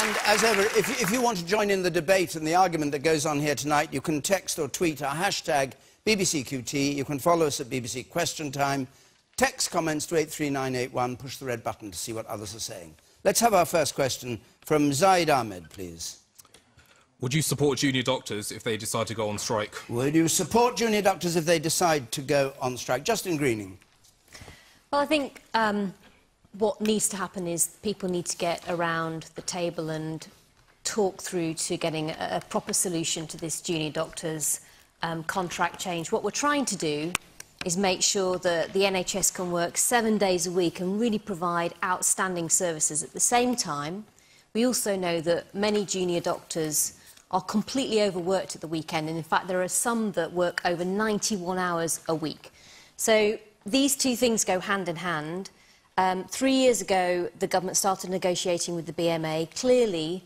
And as ever, if you want to join in the debate and the argument that goes on here tonight, you can text or tweet our hashtag BBCQT. You can follow us at BBC Question Time. Text comments to 83981. Push the red button to see what others are saying. Let's have our first question from Zaid Ahmed, please. Would you support junior doctors if they decide to go on strike? Would you support junior doctors if they decide to go on strike? Justine Greening. Well, I think what needs to happen is people need to get around the table and talk through to getting a proper solution to this junior doctors' contract change. What we're trying to do is make sure that the NHS can work 7 days a week and really provide outstanding services. At the same time, we also know that many junior doctors are completely overworked at the weekend, and in fact there are some that work over 91 hours a week. So these two things go hand in hand. 3 years ago, the government started negotiating with the BMA. Clearly,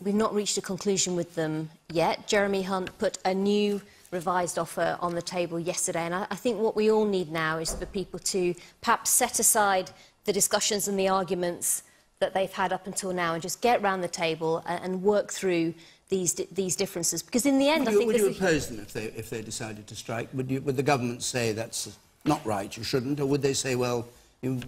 we've not reached a conclusion with them yet. Jeremy Hunt put a new revised offer on the table yesterday, and I think what we all need now is for people to perhaps set aside the discussions and the arguments that they've had up until now and just get round the table and work through these differences. Because in the end, would you oppose them if they decided to strike? Would the government say that's not right, you shouldn't, or would they say, well,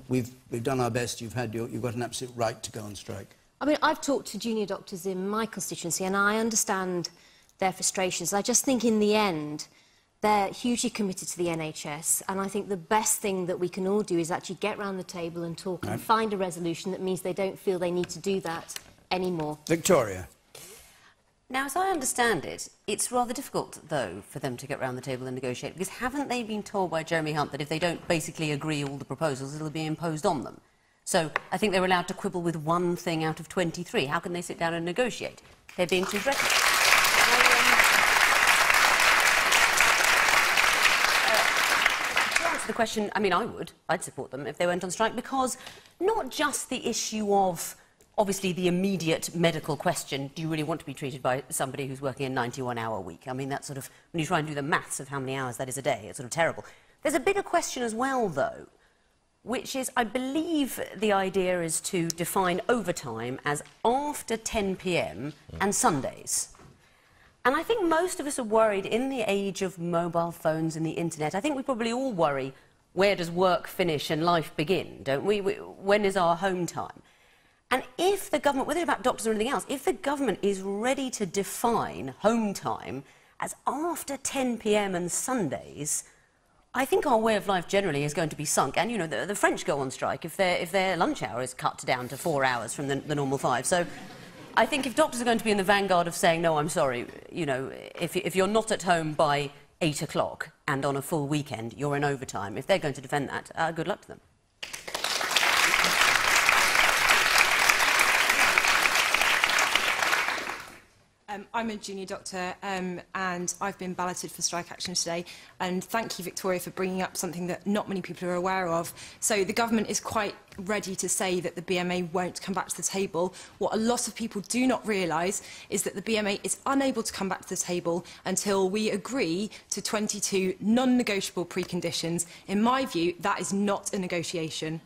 we've done our best, you've got an absolute right to go on strike? I mean, I've talked to junior doctors in my constituency, and I understand their frustrations. I just think in the end, they're hugely committed to the NHS, and I think the best thing that we can all do is actually get round the table and talk and find a resolution that means they don't feel they need to do that anymore. Victoria. Now, as I understand it, it's rather difficult, though, for them to get round the table and negotiate, because haven't they been told by Jeremy Hunt that if they don't basically agree all the proposals, it'll be imposed on them? So I think they're allowed to quibble with one thing out of 23. How can they sit down and negotiate? They're being too threatened. To answer the question, I mean, I'd support them if they went on strike, because not just the issue of, obviously, the immediate medical question, do you really want to be treated by somebody who's working a 91-hour week? I mean, that's sort of, when you try and do the maths of how many hours that is a day, it's sort of terrible. There's a bigger question as well, though, which is, I believe the idea is to define overtime as after 10 p.m. and Sundays. And I think most of us are worried in the age of mobile phones and the internet. I think we probably all worry, where does work finish and life begin, don't we? When is our home time? And if the government, whether it's about doctors or anything else, if the government is ready to define home time as after 10 p.m. and Sundays, I think our way of life generally is going to be sunk. And, you know, the French go on strike if their lunch hour is cut down to 4 hours from the normal 5. So I think if doctors are going to be in the vanguard of saying, no, I'm sorry, you know, if you're not at home by 8 o'clock and on a full weekend, you're in overtime, if they're going to defend that, good luck to them. I'm a junior doctor and I've been balloted for strike action today, and thank you, Victoria, for bringing up something that not many people are aware of. So the government is quite ready to say that the BMA won't come back to the table. What a lot of people do not realise is that the BMA is unable to come back to the table until we agree to 22 non-negotiable preconditions. In my view, that is not a negotiation.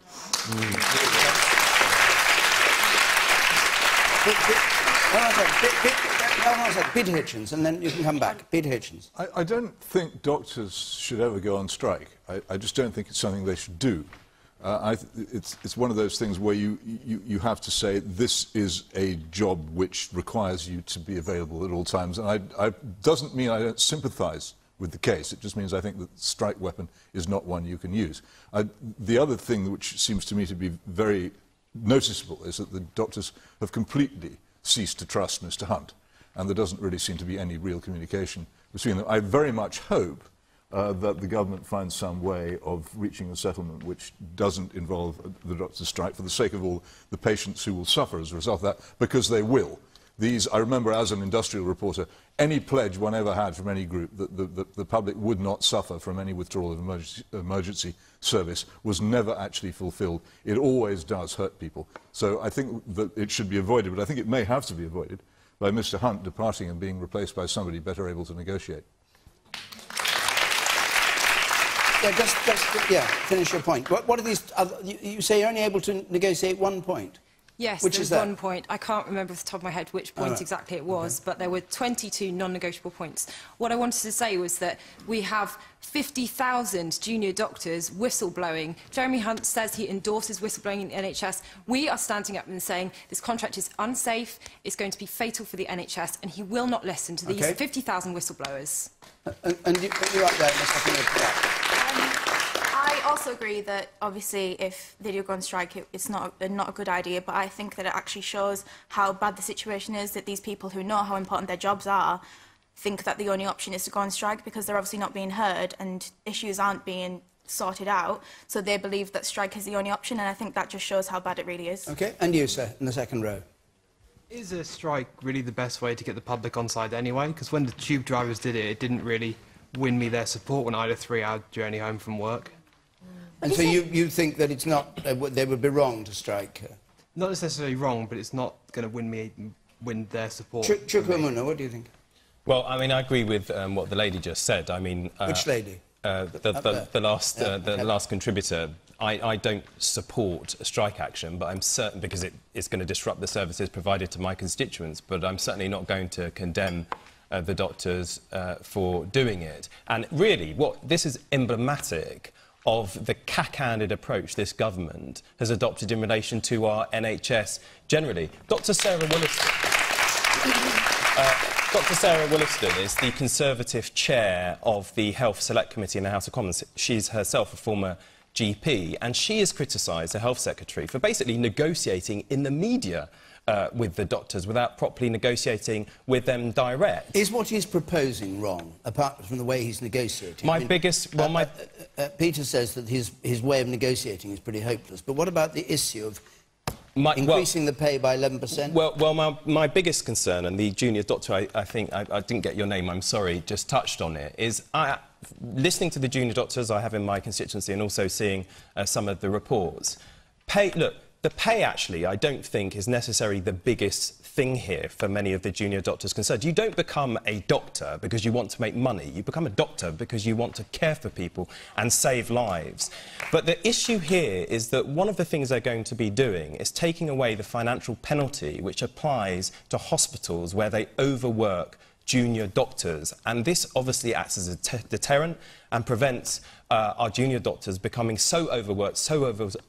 Peter Hitchens, and then you can come back. Peter Hitchens. I don't think doctors should ever go on strike. I just don't think it's something they should do. It's one of those things where you have to say this is a job which requires you to be available at all times. And I doesn't mean I don't sympathise with the case. It just means I think that the strike weapon is not one you can use. The other thing which seems to me to be very noticeable is that the doctors have completely ceased to trust Mr. Hunt, and there doesn't really seem to be any real communication between them. I very much hope that the government finds some way of reaching a settlement which doesn't involve the doctors' strike for the sake of all the patients who will suffer as a result of that, because they will. I remember as an industrial reporter, any pledge one ever had from any group that the public would not suffer from any withdrawal of emergency service was never actually fulfilled. It always does hurt people. So I think that it should be avoided, but I think it may have to be avoided by Mr. Hunt departing and being replaced by somebody better able to negotiate. Yeah, finish your point. What are these you say you're only able to negotiate one point? Yes, Which there is was that? one point. I can't remember off the top of my head which point exactly it was, but there were 22 non-negotiable points. What I wanted to say was that we have 50,000 junior doctors whistleblowing. Jeremy Hunt says he endorses whistleblowing in the NHS. We are standing up and saying this contract is unsafe, it's going to be fatal for the NHS, and he will not listen to these 50,000 whistleblowers. And you're up there in a second. I also agree that, obviously, if they do go on strike, it's not a good idea, but I think that it actually shows how bad the situation is, that these people who know how important their jobs are think that the only option is to go on strike because they're obviously not being heard and issues aren't being sorted out, so they believe that strike is the only option, and I think that just shows how bad it really is. OK, and you, sir, in the second row. Is a strike really the best way to get the public on side anyway? Because when the tube drivers did it, it didn't really win me their support when I had a 3-hour journey home from work. And so you think that it's not, they would be wrong to strike? Not necessarily wrong, but it's not going to win their support. Chuka Umunna, what do you think? Well, I mean, I agree with what the lady just said. I mean... Which lady? The last contributor. I don't support a strike action, but I'm certain, because it's going to disrupt the services provided to my constituents, but I'm certainly not going to condemn the doctors for doing it. And really, this is emblematic of the cack-handed approach this government has adopted in relation to our NHS generally. Dr Sarah Williston is the Conservative chair of the Health Select Committee in the House of Commons. She's herself a former GP, and she has criticised the Health Secretary for basically negotiating in the media with the doctors without properly negotiating with them direct. Is what he's proposing wrong, apart from the way he's negotiating? Peter says that his way of negotiating is pretty hopeless, but what about the issue of increasing the pay by 11%? Well, my biggest concern, and the junior doctor, I think, I didn't get your name, I'm sorry, just touched on it, is listening to the junior doctors I have in my constituency and also seeing some of the reports. The pay, actually, I don't think is necessarily the biggest thing here for many of the junior doctors concerned. You don't become a doctor because you want to make money. You become a doctor because you want to care for people and save lives. But the issue here is that one of the things they're going to be doing is taking away the financial penalty which applies to hospitals where they overwork junior doctors. And this obviously acts as a deterrent and prevents our junior doctors becoming so overworked,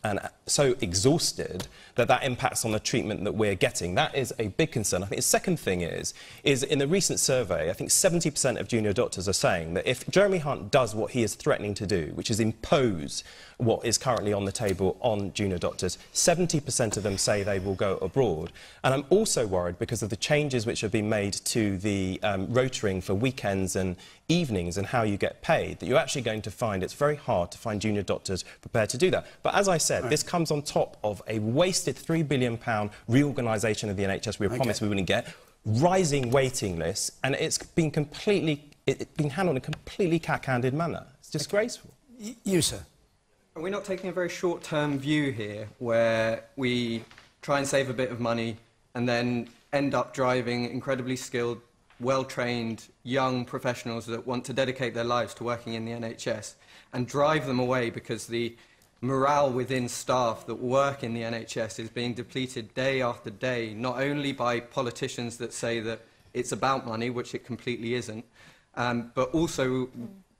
and so exhausted that impacts on the treatment that we're getting. That is a big concern. I think the second thing is in the recent survey, I think 70% of junior doctors are saying that if Jeremy Hunt does what he is threatening to do, which is impose what is currently on the table on junior doctors, 70% of them say they will go abroad. And I'm also worried because of the changes which have been made to the rotoring for weekends and evenings and how you get paid, that you're actually going to find it's very hard to find junior doctors prepared to do that. But as I said, this comes on top of a wasted £3 billion reorganisation of the NHS we promised we wouldn't get, rising waiting lists, and it's been handled in a completely cack-handed manner. It's disgraceful. You, sir? Are we not taking a very short-term view here, where we try and save a bit of money and then end up driving incredibly skilled, well-trained young professionals that want to dedicate their lives to working in the NHS and drive them away because the morale within staff that work in the NHS is being depleted day after day, not only by politicians that say that it's about money, which it completely isn't, but also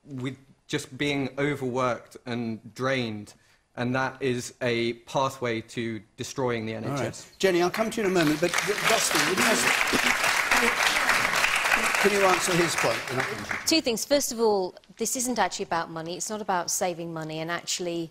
with just being overworked and drained, and that is a pathway to destroying the NHS. All right. Jenny, I'll come to you in a moment, but Justine, would you can you answer his point? Two things. First of all, this isn't actually about money. It's not about saving money, and actually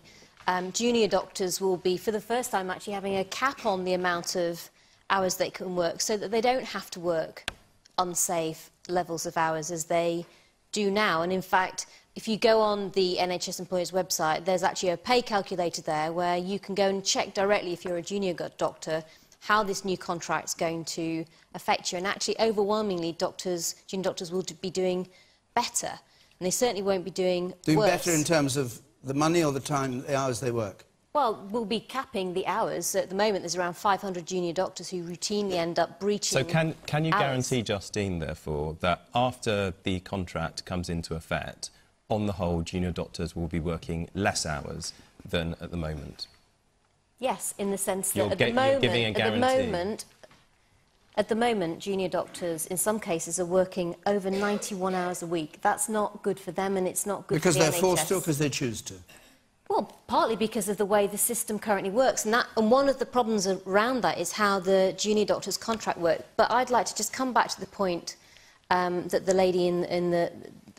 junior doctors will be, for the first time, actually having a cap on the amount of hours they can work so that they don't have to work unsafe levels of hours as they do now. And in fact, if you go on the NHS Employers website, there's actually a pay calculator there where you can go and check directly, if you're a junior doctor, how this new contract's going to affect you. And actually, overwhelmingly, junior doctors will be doing better. And they certainly won't be doing worse. Better in terms of the money or the time, the hours they work? Well, we'll be capping the hours. At the moment, there's around 500 junior doctors who routinely end up breaching So can you guarantee, Justine, therefore, that after the contract comes into effect, on the whole, junior doctors will be working less hours than at the moment? Yes, in the sense that You're giving a guarantee. At the moment, junior doctors, in some cases, are working over 91 hours a week. That's not good for them, and it's not good because for the NHS. Because they're forced to, because they choose to? Well, partly because of the way the system currently works, and one of the problems around that is how the junior doctors' contract work. But I'd like to just come back to the point that the lady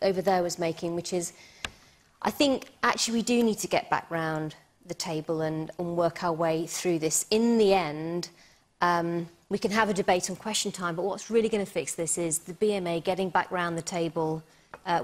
over there was making, which is, I think actually we do need to get back round the table and work our way through this. In the end, we can have a debate on question time, but what's really going to fix this is the BMA getting back round the table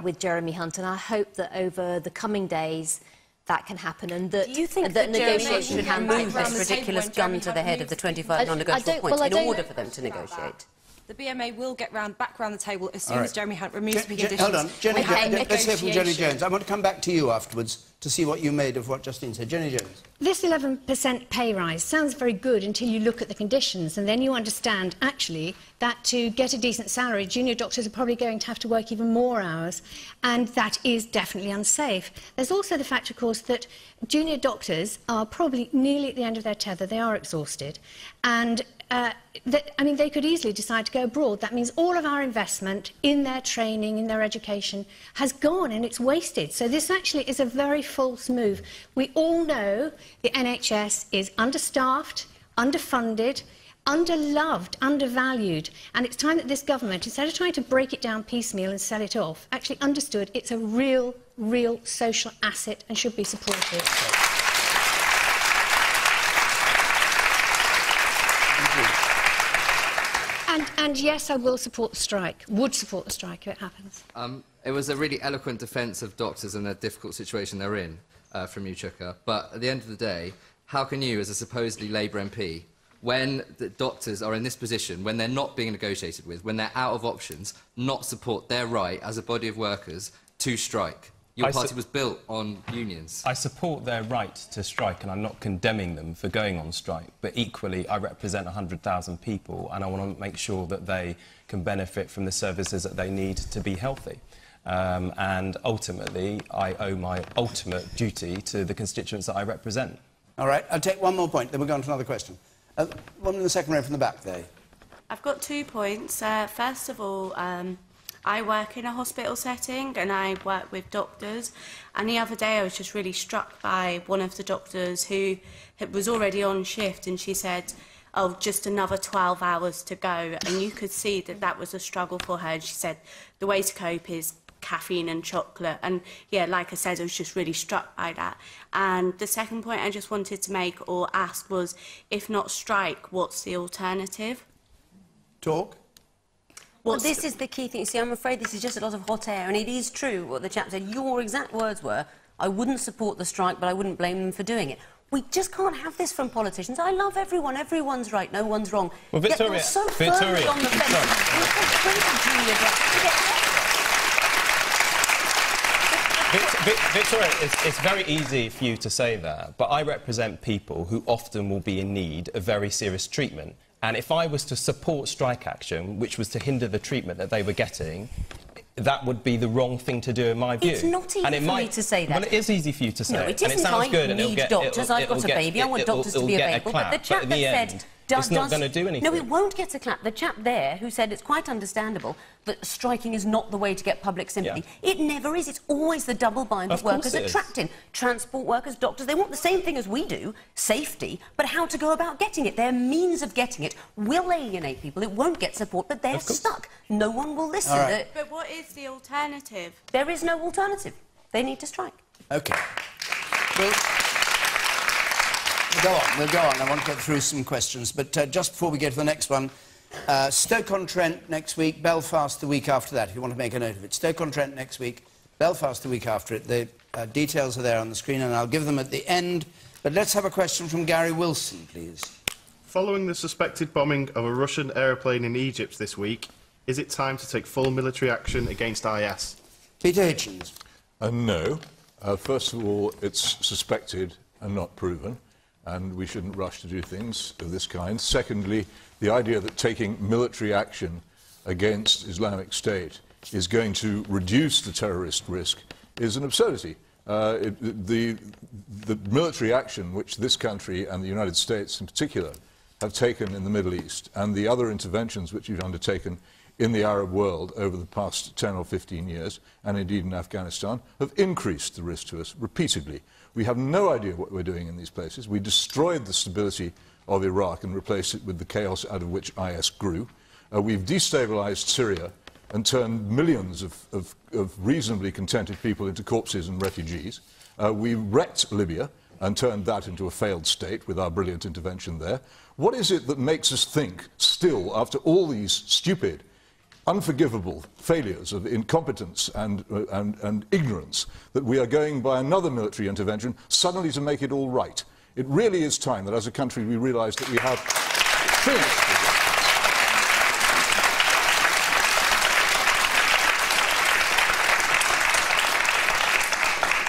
with Jeremy Hunt, and I hope that over the coming days that can happen, and that do you think that negotiation can move this ridiculous gun to the head of the 25 non-negotiable points in order for them to negotiate? The BMA will get back round the table as soon as Jeremy Hunt removes the conditions. Hold on, Jenny, let's hear from Jenny Jones. I want to come back to you afterwards to see what you made of what Justine said. Jenny Jones. This 11% pay rise sounds very good until you look at the conditions, and then you understand, actually, that to get a decent salary, junior doctors are probably going to have to work even more hours, and that is definitely unsafe. There's also the fact, of course, that junior doctors are probably nearly at the end of their tether. They are exhausted, and they could easily decide to go abroad. That means all of our investment in their training, in their education, has gone and it's wasted. So this actually is a very false move. We all know the NHS is understaffed, underfunded, underloved, undervalued, and it's time that this government, instead of trying to break it down piecemeal and sell it off, actually understood it's a real social asset and should be supported. And yes, I will support the strike, would support the strike if it happens. It was a really eloquent defence of doctors and the difficult situation they're in from you, Chuka. But at the end of the day, how can you, as a supposedly Labour MP, when the doctors are in this position, when they're not being negotiated with, when they're out of options, not support their right as a body of workers to strike? Your party was built on unions. I support their right to strike, and I'm not condemning them for going on strike. But equally, I represent 100,000 people, and I want to make sure that they can benefit from the services that they need to be healthy. And ultimately, I owe my ultimate duty to the constituents that I represent. All right, I'll take one more point, then we'll go on to another question. One in the second row from the back there. I've got 2 points. First of all, I work in a hospital setting and I work with doctors, and the other day I was just really struck by one of the doctors who was already on shift, and she said, oh, just another 12 hours to go, and you could see that that was a struggle for her, and she said the way to cope is caffeine and chocolate. And yeah, like I said, I was just really struck by that. And the second point I just wanted to make or ask was, if not strike, what's the alternative? Talk. Well, this is the key thing. See, I'm afraid this is just a lot of hot air, and it is true what the chap said. Your exact words were, I wouldn't support the strike, but I wouldn't blame them for doing it. We just can't have this from politicians. I love everyone. Everyone's right. No one's wrong. Well, Victoria, yet you're so firmly on the fence. You're so junior doctors to get Victoria, it's very easy for you to say that, but I represent people who often will be in need of very serious treatment. And if I was to support strike action, which was to hinder the treatment that they were getting, that would be the wrong thing to do, in my view. It's not easy for me to say that. Well, it is easy for you to say. No, it isn't. And it sounds good, and I need doctors. I've got a baby. I want doctors to be available. But the chap that said... It's not going to do anything. No, it won't get a clap. The chap there who said it's quite understandable that striking is not the way to get public sympathy. Yeah. It never is. It's always the double bind that workers are trapped in. Transport workers, doctors, they want the same thing as we do, safety, but how to go about getting it. Their means of getting it will alienate people. It won't get support, but they're stuck. No one will listen. Right. But what is the alternative? There is no alternative. They need to strike. OK. We'll go on. I want to get through some questions. But just before we get to the next one, Stoke-on-Trent next week, Belfast the week after that, if you want to make a note of it. Stoke-on-Trent next week, Belfast the week after it. The details are there on the screen, and I'll give them at the end. But let's have a question from Gary Wilson, please. Following the suspected bombing of a Russian aeroplane in Egypt this week, is it time to take full military action against IS? Peter Hitchens. No. First of all, it's suspected and not proven, and we shouldn't rush to do things of this kind. Secondly, the idea that taking military action against Islamic State is going to reduce the terrorist risk is an absurdity. The military action which this country and the United States in particular have taken in the Middle East and the other interventions which you've undertaken in the Arab world over the past 10 or 15 years, and indeed in Afghanistan, have increased the risk to us repeatedly. We have no idea what we're doing in these places. We destroyed the stability of Iraq and replaced it with the chaos out of which IS grew. We've destabilized Syria and turned millions of reasonably contented people into corpses and refugees. We wrecked Libya and turned that into a failed state with our brilliant intervention there. What is it that makes us think, still, after all these stupid, unforgivable failures of incompetence and ignorance, that we are going by another military intervention suddenly to make it all right? It really is time that as a country we realise that we have finished with it.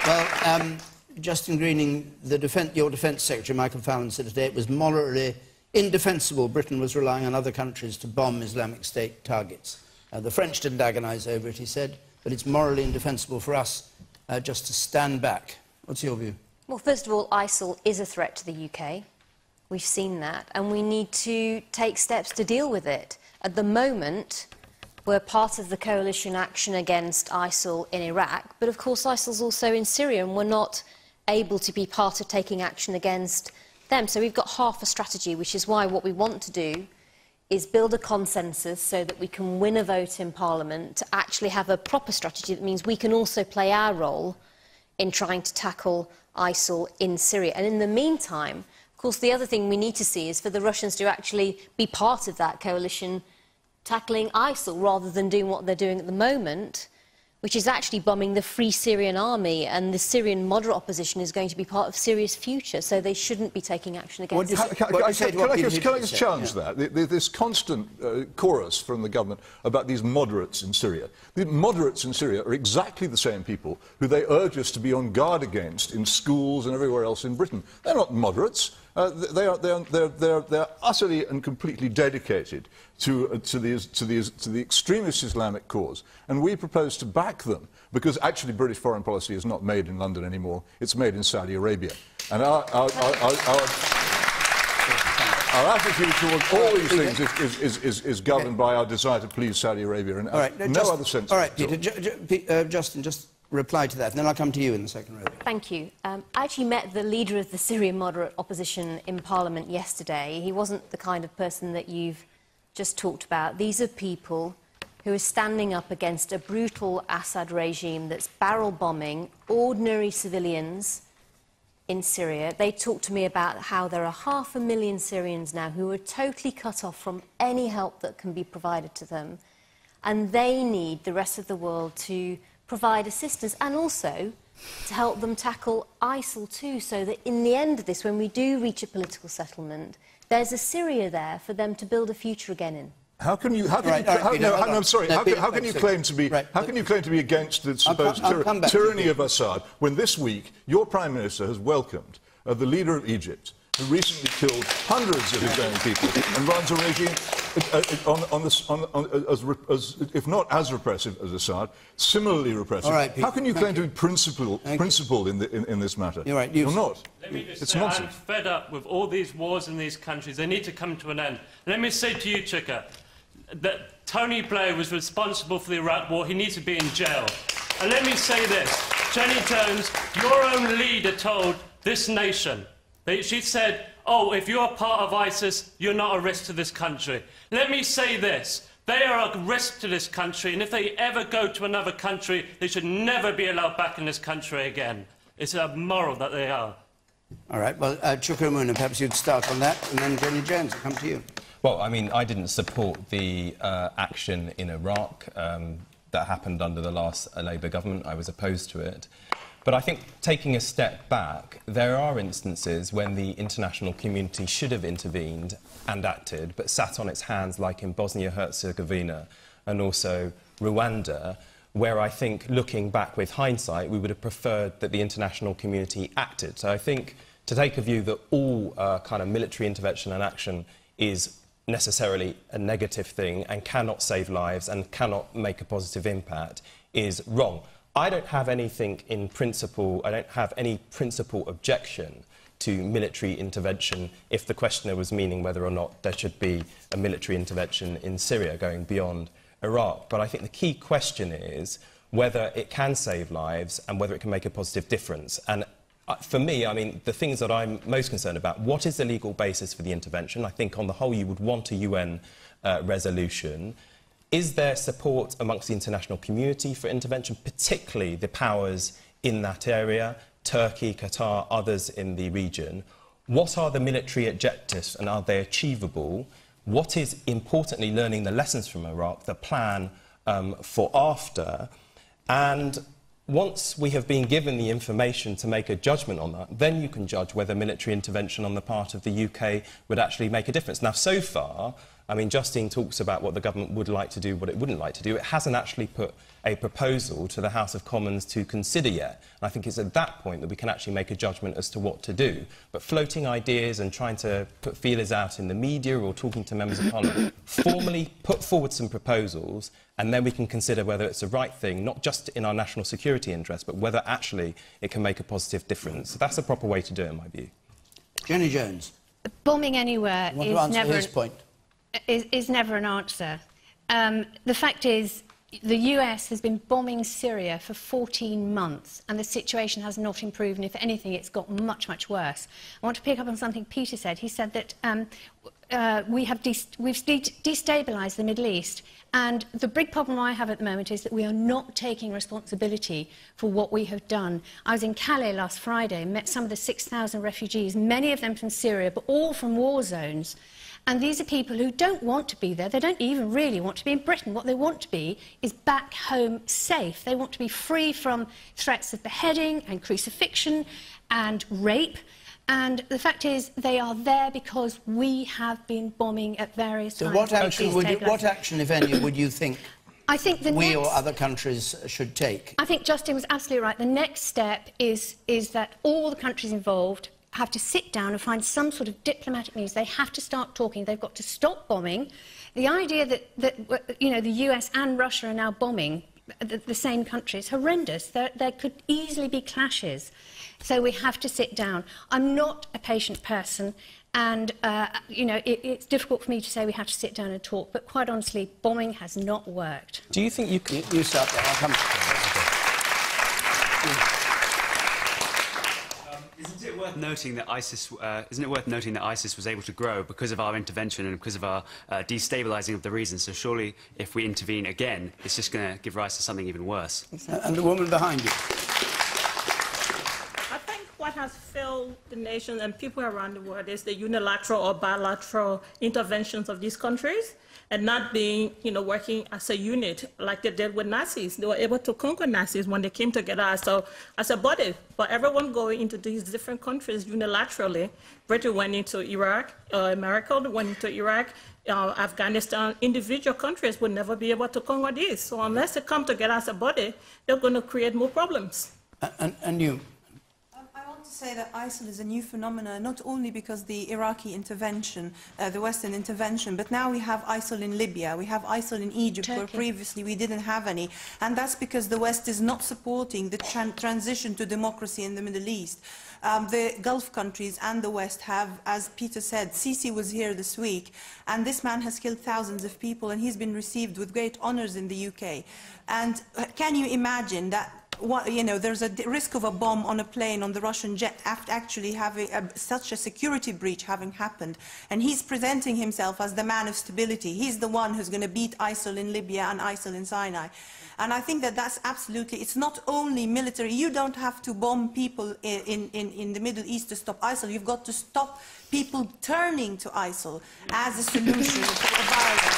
Well, Justine Greening, your Defence Secretary, Michael Fallon, said today it was morally indefensible Britain was relying on other countries to bomb Islamic State targets. The French didn't agonise over it, he said, but it's morally indefensible for us just to stand back. What's your view? Well, first of all, ISIL is a threat to the UK. We've seen that, and we need to take steps to deal with it. At the moment, we're part of the coalition action against ISIL in Iraq, but of course ISIL's also in Syria, and we're not able to be part of taking action against them. So we've got half a strategy, which is why what we want to do is build a consensus so that we can win a vote in Parliament to actually have a proper strategy that means we can also play our role in trying to tackle ISIL in Syria. And in the meantime, of course, the other thing we need to see is for the Russians to actually be part of that coalition tackling ISIL rather than doing what they're doing at the moment, which is actually bombing the Free Syrian Army, and the Syrian moderate opposition is going to be part of Syria's future, so they shouldn't be taking action against it. Can I just challenge that? This constant chorus from the government about these moderates in Syria. The moderates in Syria are exactly the same people who they urge us to be on guard against in schools and everywhere else in Britain. They're not moderates. They're utterly and completely dedicated to the extremist Islamic cause, and we propose to back them because actually British foreign policy is not made in London anymore; it's made in Saudi Arabia, and our attitude towards all these things is governed by our desire to please Saudi Arabia and no other sense. All right, Peter, Justin, just reply to that, and then I'll come to you in the second row. Thank you. I actually met the leader of the Syrian moderate opposition in Parliament yesterday. He wasn't the kind of person that you've just talked about. These are people who are standing up against a brutal Assad regime that's barrel bombing ordinary civilians in Syria. They talked to me about how there are 500,000 Syrians now who are totally cut off from any help that can be provided to them, and they need the rest of the world to provide assistance and also to help them tackle ISIL too, so that in the end of this, when we do reach a political settlement, there's a Syria there for them to build a future again in. How can you claim to be against the supposed tyranny of Assad when this week your Prime Minister has welcomed the leader of Egypt, who recently killed hundreds of his own people and runs a regime if not as repressive as Assad, similarly repressive? How can you claim to be principled in this matter? You're right. You're not. Let me just it's say, nonsense. I'm fed up with all these wars in these countries. They need to come to an end. Let me say to you, Chuka, that Tony Blair was responsible for the Iraq war. He needs to be in jail. And let me say this. Jenny Jones, your own leader told this nation, she said, oh, if you're part of ISIS, you're not a risk to this country. Let me say this. They are a risk to this country, and if they ever go to another country, they should never be allowed back in this country again. It's immoral that they are. All right, well, Chuka Umunna, perhaps you'd start on that, and then Jenny Jones, I'll come to you. Well, I mean, I didn't support the action in Iraq that happened under the last Labour government. I was opposed to it. But I think, taking a step back, there are instances when the international community should have intervened and acted, but sat on its hands, like in Bosnia-Herzegovina and also Rwanda, where I think, looking back with hindsight, we would have preferred that the international community acted. So I think to take a view that all kind of military intervention and action is necessarily a negative thing and cannot save lives and cannot make a positive impact is wrong. I don't have anything in principle, I don't have any principal objection to military intervention if the questioner was meaning whether or not there should be a military intervention in Syria going beyond Iraq. But I think the key question is whether it can save lives and whether it can make a positive difference. And for me, I mean, the things that I'm most concerned about, what is the legal basis for the intervention? I think on the whole you would want a UN resolution. Is there support amongst the international community for intervention, particularly the powers in that area, Turkey, Qatar, others in the region? What are the military objectives and are they achievable? What is, importantly, learning the lessons from Iraq, the plan for after? And once we have been given the information to make a judgment on that, then you can judge whether military intervention on the part of the UK would actually make a difference. Now, so far, I mean, Justine talks about what the government would like to do, what it wouldn't like to do. It hasn't actually put a proposal to the House of Commons to consider yet. And I think it's at that point that we can actually make a judgment as to what to do. But floating ideas and trying to put feelers out in the media or talking to members of Parliament, formally put forward some proposals, and then we can consider whether it's the right thing, not just in our national security interest, but whether actually it can make a positive difference. So that's the proper way to do it, in my view. Jenny Jones. Bombing anywhere is never an answer. The fact is, the US has been bombing Syria for 14 months and the situation has not improved, and if anything it's got much, much worse. I want to pick up on something Peter said. He said that we've destabilised the Middle East, and the big problem I have at the moment is that we are not taking responsibility for what we have done. I was in Calais last Friday and met some of the 6,000 refugees, many of them from Syria, but all from war zones. And these are people who don't want to be there. They don't even really want to be in Britain. What they want to be is back home safe. They want to be free from threats of beheading and crucifixion and rape. And the fact is, they are there because we have been bombing at various times. So what action, if any, would you think we or other countries should take? I think Justine was absolutely right. The next step is that all the countries involved have to sit down and find some sort of diplomatic means. They have to start talking. They've got to stop bombing. The idea that you know, the US and Russia are now bombing the same country is horrendous. There could easily be clashes. So we have to sit down. I'm not a patient person, and you know, it's difficult for me to say we have to sit down and talk, but quite honestly, bombing has not worked. Do you think you could... You start there. I'll come. Isn't it worth noting that ISIS was able to grow because of our intervention and because of our destabilising of the region? So surely, if we intervene again, it's just going to give rise to something even worse. And the woman behind you. I think what has failed the nation and people around the world is the unilateral or bilateral interventions of these countries, and not being, you know, working as a unit like they did with Nazis. They were able to conquer Nazis when they came together as a body. But everyone going into these different countries unilaterally, Britain went into Iraq, America went into Iraq, Afghanistan, individual countries would never be able to conquer these. So unless they come together as a body, they're going to create more problems. And you? Say that ISIL is a new phenomenon, not only because the Iraqi intervention, the Western intervention, but now we have ISIL in Libya, we have ISIL in Egypt, Turkey, where previously we didn't have any. And that's because the West is not supporting the transition to democracy in the Middle East. The Gulf countries and the West have, as Peter said, Sisi was here this week, and this man has killed thousands of people, and he's been received with great honours in the UK. And can you imagine that? You know, there's a risk of a bomb on a plane on the Russian jet after actually having such a security breach having happened. And he's presenting himself as the man of stability. He's the one who's going to beat ISIL in Libya and ISIL in Sinai. And I think that that's absolutely, it's not only military. You don't have to bomb people in the Middle East to stop ISIL. You've got to stop people turning to ISIL as a solution to violence.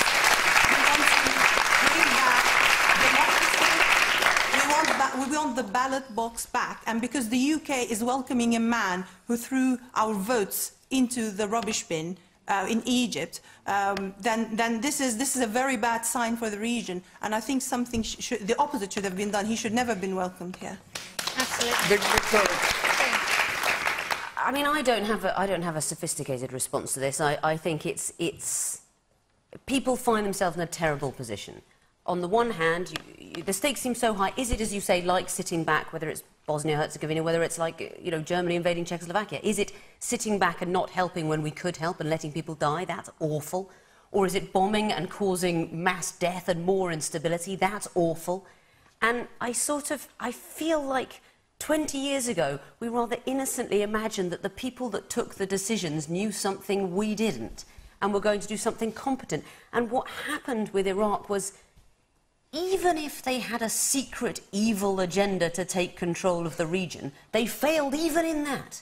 We want the ballot box back, and because the UK is welcoming a man who threw our votes into the rubbish bin in Egypt, then this is a very bad sign for the region, and I think something the opposite should have been done. He should never have been welcomed here. Absolutely. I mean, I don't have a sophisticated response to this. I think it's people find themselves in a terrible position. On the one hand, the stakes seem so high. Is it, as you say, like sitting back, whether it's Bosnia-Herzegovina, whether it's like, you know, Germany invading Czechoslovakia? Is it sitting back and not helping when we could help and letting people die? That's awful. Or is it bombing and causing mass death and more instability? That's awful. And I feel like 20 years ago, we rather innocently imagined that the people that took the decisions knew something we didn't and were going to do something competent. And what happened with Iraq was, even if they had a secret evil agenda to take control of the region, they failed even in that.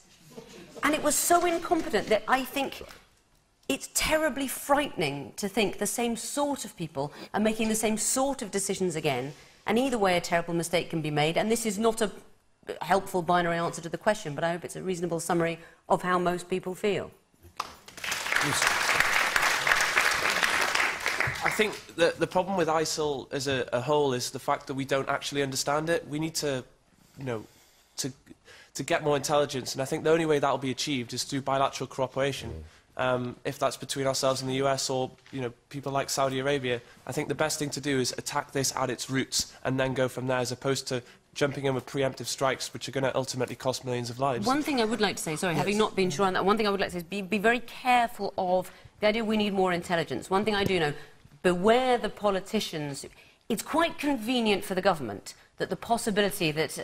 And it was so incompetent that I think it's terribly frightening to think the same sort of people are making the same sort of decisions again, and either way a terrible mistake can be made. And this is not a helpful binary answer to the question, but I hope it's a reasonable summary of how most people feel. I think that the problem with ISIL as a whole is the fact that we don't actually understand it. We need to, you know, to get more intelligence, and I think the only way that will be achieved is through bilateral cooperation. If that's between ourselves and the US or, you know, people like Saudi Arabia, I think the best thing to do is attack this at its roots and then go from there, as opposed to jumping in with preemptive strikes, which are going to ultimately cost millions of lives. One thing I would like to say, sorry, having not been sure on that, one thing I would like to say is be very careful of the idea we need more intelligence. One thing I do know, beware the politicians. It's quite convenient for the government that the possibility that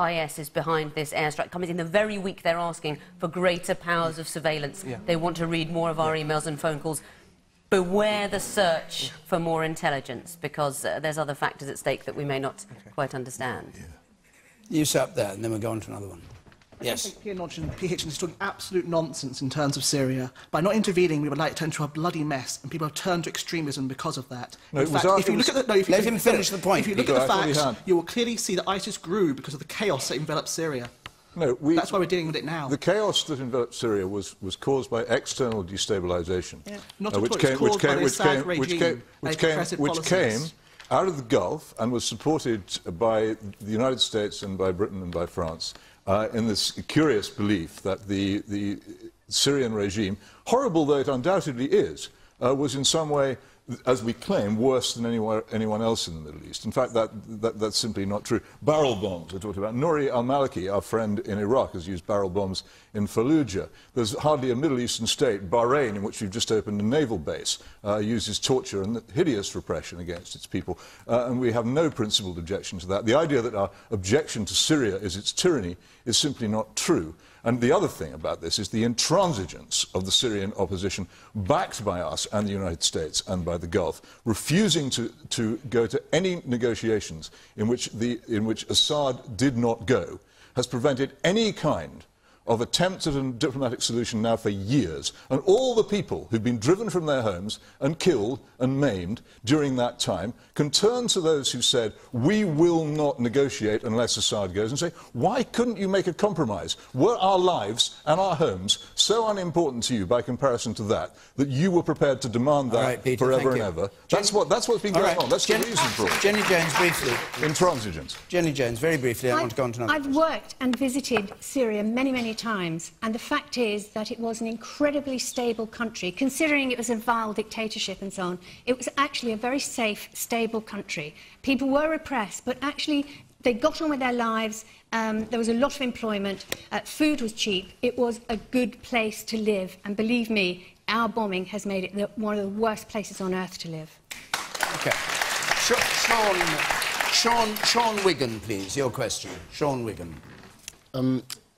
IS is behind this airstrike comes in the very week they're asking for greater powers of surveillance. Yeah. They want to read more of our emails and phone calls. Beware the search for more intelligence, because there's other factors at stake that we may not quite understand. Yeah. You sit up there, and then we'll go on to another one. Yes. I think P. Hitchens is talking absolute nonsense in terms of Syria. By not intervening, we would like to turn into a bloody mess, and people have turned to extremism because of that. No, in fact, if you look at the, let him finish the point. If you look at the facts, you will clearly see that ISIS grew because of the chaos that enveloped Syria. No, that's why we're dealing with it now. The chaos that enveloped Syria was caused by external destabilisation, which came out of the Gulf and was supported by the United States and by Britain and by France in this curious belief that the Syrian regime, horrible though it undoubtedly is, was in some way, as we claim, worse than anyone else in the Middle East. In fact, that's simply not true. Barrel bombs, I talked about. Nouri al-Maliki, our friend in Iraq, has used barrel bombs in Fallujah. There's hardly a Middle Eastern state, Bahrain, in which we've just opened a naval base, uses torture and hideous repression against its people. And we have no principled objection to that. The idea that our objection to Syria is its tyranny is simply not true. And the other thing about this is the intransigence of the Syrian opposition, backed by us and the United States and by the Gulf, refusing to go to any negotiations in which Assad did not go, has prevented any kind of attempts at a diplomatic solution now for years. And all the people who've been driven from their homes and killed and maimed during that time can turn to those who said, we will not negotiate unless Assad goes, and say, why couldn't you make a compromise? Were our lives and our homes so unimportant to you by comparison to that you were prepared to demand that right, Peter, forever and ever? That's what's been going on. That's the reason for it. Jenny Jones, briefly. Intransigence. Jenny Jones, very briefly. I want to go on to another. I've worked and visited Syria many times, and the fact is that it was an incredibly stable country. Considering it was a vile dictatorship and so on, it was actually a very safe, stable country. People were repressed, but actually they got on with their lives. There was a lot of employment. Food was cheap. It was a good place to live. And believe me, our bombing has made it one of the worst places on earth to live. OK. Sean Wigan, please, your question. Sean Wigan.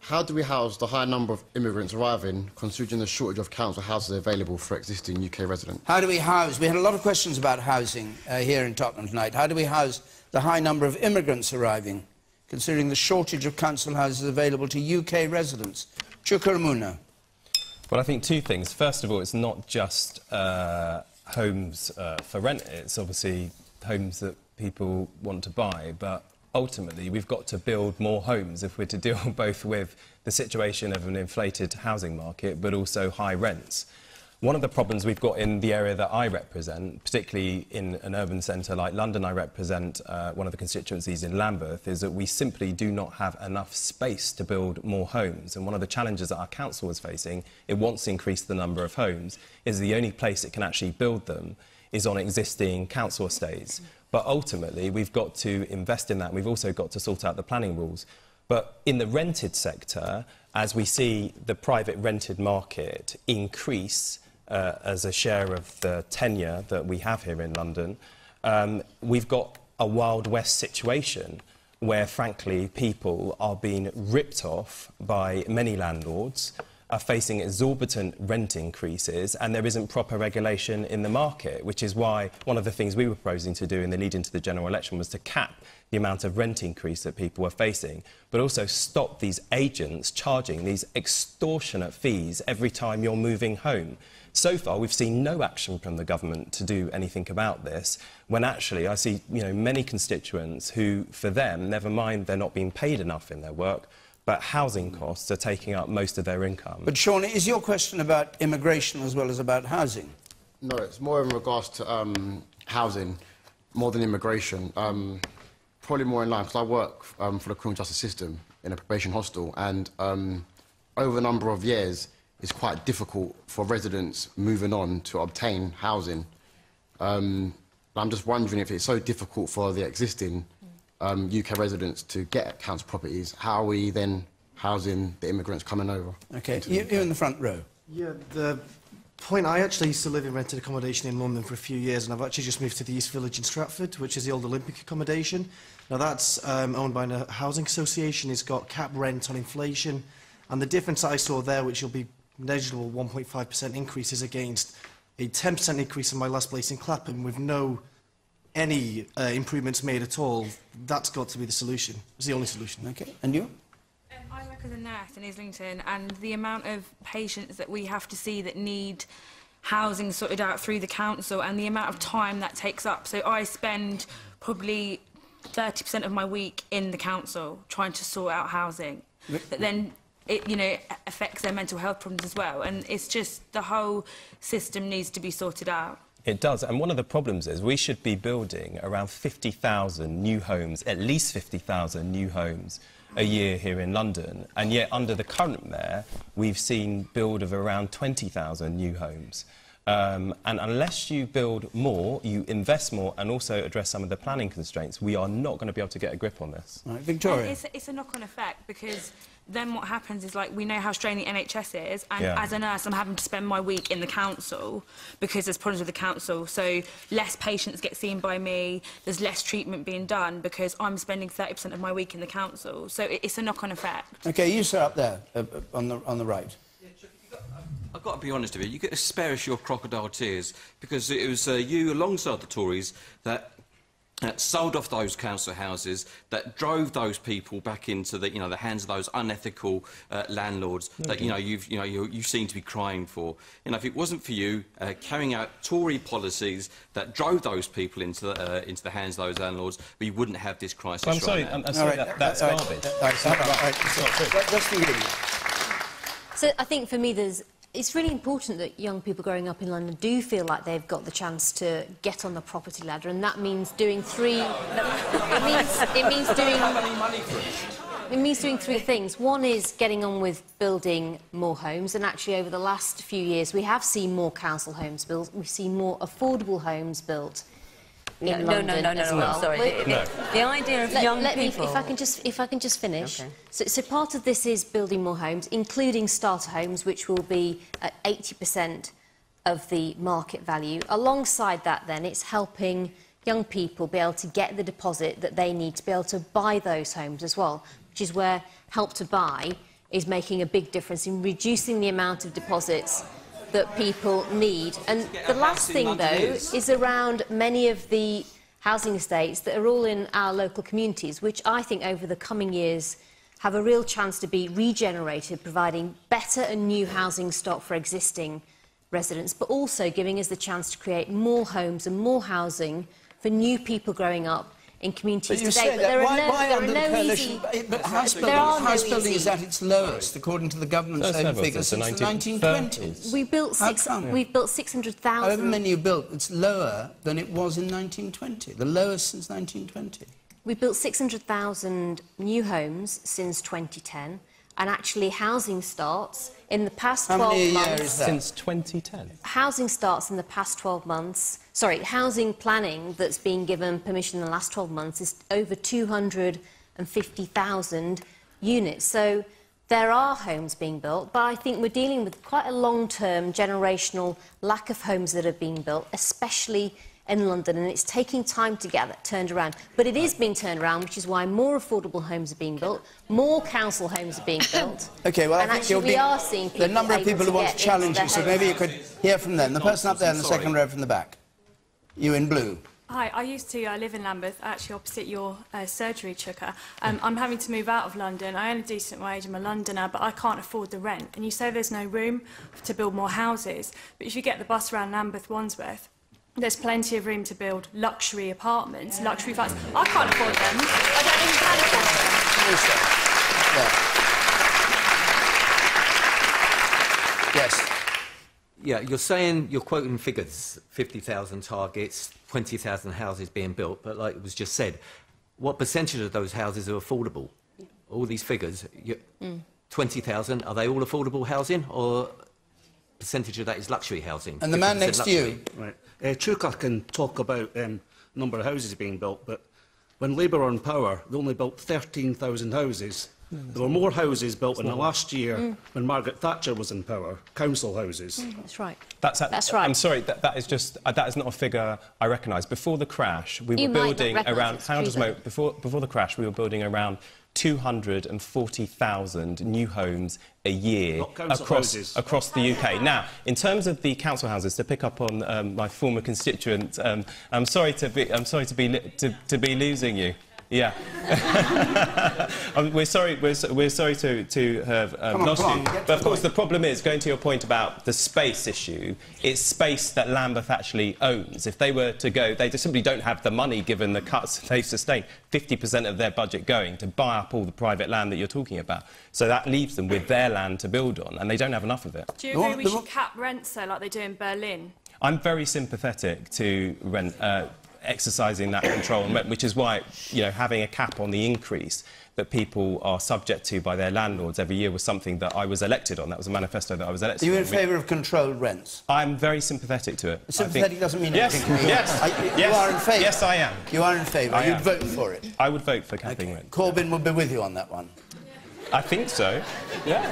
How do we house the high number of immigrants arriving, considering the shortage of council houses available for existing UK residents? How do we house? We had a lot of questions about housing here in Tottenham tonight. How do we house the high number of immigrants arriving, considering the shortage of council houses available to UK residents? Chuka Umunna. Well, I think two things. First of all, it's not just homes for rent. It's obviously homes that people want to buy, but ultimately, we've got to build more homes if we're to deal both with the situation of an inflated housing market, but also high rents. One of the problems we've got in the area that I represent, particularly in an urban centre like London, I represent one of the constituencies in Lambeth, is that we simply do not have enough space to build more homes. And one of the challenges that our council is facing, it wants to increase the number of homes, is the only place it can actually build them is on existing council estates. But ultimately, we've got to invest in that. We've also got to sort out the planning rules. But in the rented sector, as we see the private rented market increase as a share of the tenure that we have here in London, we've got a Wild West situation where, frankly, people are being ripped off by many landlords, are facing exorbitant rent increases, and there isn't proper regulation in the market, which is why one of the things we were proposing to do in the lead into the general election was to cap the amount of rent increase that people were facing, but also stop these agents charging these extortionate fees every time you're moving home. So far, we've seen no action from the government to do anything about this, when actually I see, many constituents who, for them, never mind they're not being paid enough in their work, but housing costs are taking up most of their income. But, Sean, is your question about immigration as well as about housing? No, it's more in regards to housing, more than immigration. Probably more in line, because I work for the criminal justice system in a probation hostel, and over a number of years, it's quite difficult for residents moving on to obtain housing. I'm just wondering if it's so difficult for the existing UK residents to get council properties, how are we then housing the immigrants coming over? OK, you're in the front row. Yeah, the point, I actually used to live in rented accommodation in London for a few years, and I've actually just moved to the East Village in Stratford, which is the old Olympic accommodation. Now that's owned by a housing association. It's got cap rent on inflation, and the difference I saw there, which will be negligible 1.5% increases against a 10% increase in my last place in Clapham with any improvements made at all. That's got to be the solution. It's the only solution. OK, and you? I work as a nurse in Islington, and the amount of patients that we have to see that need housing sorted out through the council and the amount of time that takes up. So I spend probably 30% of my week in the council trying to sort out housing. But then it, affects their mental health problems as well. And it's just the whole system needs to be sorted out. It does, and one of the problems is we should be building around 50,000 new homes, at least 50,000 new homes a year here in London, and yet under the current mayor we've seen build of around 20,000 new homes. And unless you build more, you invest more and also address some of the planning constraints, we are not going to be able to get a grip on this. Right, Victoria. It's a knock-on effect, because then what happens is, we know how strained the NHS is, and Yeah. as a nurse, I'm having to spend my week in the council because there's problems with the council. So less patients get seen by me, there's less treatment being done because I'm spending 30% of my week in the council. So it's a knock-on effect. OK, you, sir, up there, on the right. I've got to be honest with you, you get to spare us your crocodile tears, because it was you, alongside the Tories, that sold off those council houses, that drove those people back into the hands of those unethical landlords that you seem to be crying for. If it wasn't for you carrying out Tory policies that drove those people into the hands of those landlords, we wouldn't have this crisis. I'm sorry, now. that's garbage. So I think for me it's really important that young people growing up in London do feel like they've got the chance to get on the property ladder, and that means doing three... It means doing three things. One is getting on with building more homes, and actually over the last few years we have seen more council homes built, we've seen more affordable homes built. No, I'm sorry. The idea of young people... If I can just finish. Okay. So part of this is building more homes, including starter homes, which will be at 80% of the market value. Alongside that, then, it's helping young people be able to get the deposit that they need to be able to buy those homes as well, which is where Help to Buy is making a big difference in reducing the amount of deposits that people need. And the last thing, though, is around many of the housing estates that are all in our local communities, which I think over the coming years have a real chance to be regenerated, providing better and new housing stock for existing residents, but also giving us the chance to create more homes and more housing for new people growing up in communities today. But there are no easy... But house building is at its lowest, according to the government's own figures, since the 1920s. We've built 600,000... However many you built, it's lower than it was in 1920, the lowest since 1920. We built 600,000 new homes since 2010, and actually housing starts in the past 12 months... How many years is that? Since 2010. Housing starts in the past 12 months... Sorry, housing planning that's been given permission in the last 12 months is over 250,000 units. So there are homes being built, but I think we're dealing with quite a long-term generational lack of homes that are being built, especially in London, and it's taking time to get that turned around. But it is being turned around, which is why more affordable homes are being built, more council homes are being built. OK, well, and I think we are seeing people the number of people who want to challenge you, so maybe you could hear from them. The person up there in the second row from the back. You in blue. Hi, I live in Lambeth, actually opposite your surgery, Chuka. I'm having to move out of London. I earn a decent wage, I'm a Londoner, but I can't afford the rent. And you say there's no room to build more houses, but if you get the bus around Lambeth, Wandsworth, there's plenty of room to build luxury apartments, luxury flats. I can't afford them. I don't even can afford them. Yes. Yeah, you're quoting figures, 50,000 targets, 20,000 houses being built, but like it was just said, what percentage of those houses are affordable? All these figures, 20,000, are they all affordable housing, or percentage of that is luxury housing? And the man next to you. Right. Chuka can talk about number of houses being built, but when Labour were in power, they only built 13,000 houses. There were more houses built in the last year when Margaret Thatcher was in power, council houses. That's right. That's right. I'm sorry, that is just that is not a figure I recognise. Before the crash, we were building around before the crash, we were building around 240,000 new homes a year across the UK. Now, in terms of the council houses, to pick up on my former constituent, I'm sorry to be losing you. Yeah. We're sorry to have lost you. But of course, the problem is, going to your point about the space issue, it's space that Lambeth actually owns. If they were to go, they just simply don't have the money, given the cuts they've sustained, 50% of their budget going to buy up all the private land that you're talking about. So that leaves them with their land to build on, and they don't have enough of it. Do you agree we should cap rents, though, like they do in Berlin? I'm very sympathetic to rent... exercising that control, which is why, you know, having a cap on the increase that people are subject to by their landlords every year was something that I was elected on. That was a manifesto that I was elected on. Are you in favour of controlled rents? I'm very sympathetic to it. Sympathetic doesn't mean anything to me. Yes. You are in favour? Yes, I am. You are in favour? You'd vote for it? I would vote for capping rent. Corbyn would be with you on that one? I think so. Yeah.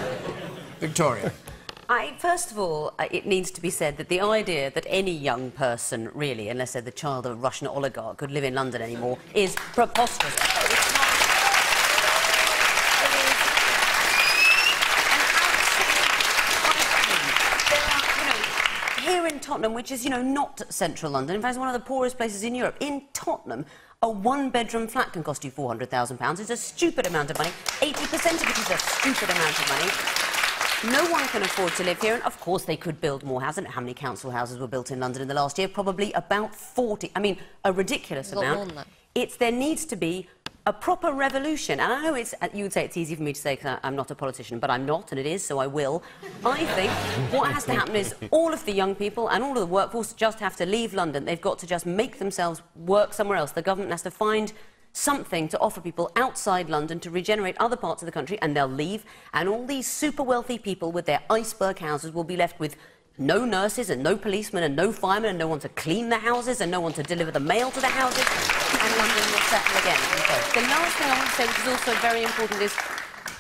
Victoria? First of all, it needs to be said that the idea that any young person, really, unless they're the child of a Russian oligarch, could live in London anymore is preposterous. Here in Tottenham, which is, not central London, in fact, it's one of the poorest places in Europe, in Tottenham, a one-bedroom flat can cost you £400,000. It's a stupid amount of money. 80% of it is a stupid amount of money. No one can afford to live here, and of course they could build more houses. I don't know how many council houses were built in London in the last year, probably about 40. I mean, a ridiculous amount. There needs to be a proper revolution. And I know you would say it's easy for me to say because I'm not a politician, but I'm not, and it is, so I will. I think what has to happen is all of the young people and all of the workforce just have to leave London. They've got to just make themselves work somewhere else. The government has to find something to offer people outside London to regenerate other parts of the country, and they'll leave, and all these super wealthy people with their iceberg houses will be left with no nurses and no policemen and no firemen and no one to clean the houses and no one to deliver the mail to the houses, and London will settle again. The last thing I want to say, which is also very important, is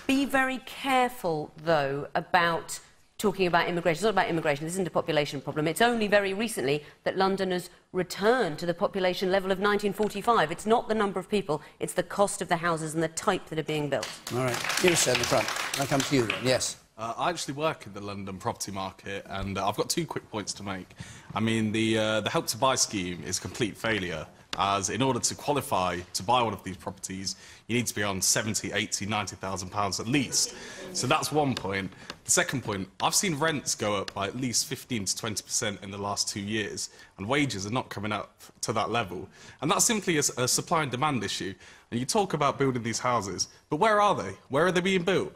be very careful, though, about talking about immigration. It's not about immigration. This isn't a population problem. It's only very recently that London has returned to the population level of 1945. It's not the number of people, it's the cost of the houses and the type that are being built. All right. You said in the front. I'll come to you then. Yes. I actually work in the London property market, and I've got two quick points to make. I mean, the Help to Buy scheme is a complete failure, as in order to qualify to buy one of these properties, you need to be on £70,000, £80,000, £90,000 at least. So that's one point. The second point, I've seen rents go up by at least 15 to 20% in the last 2 years, and wages are not coming up to that level. And that's simply a supply and demand issue. And you talk about building these houses, but where are they? Where are they being built?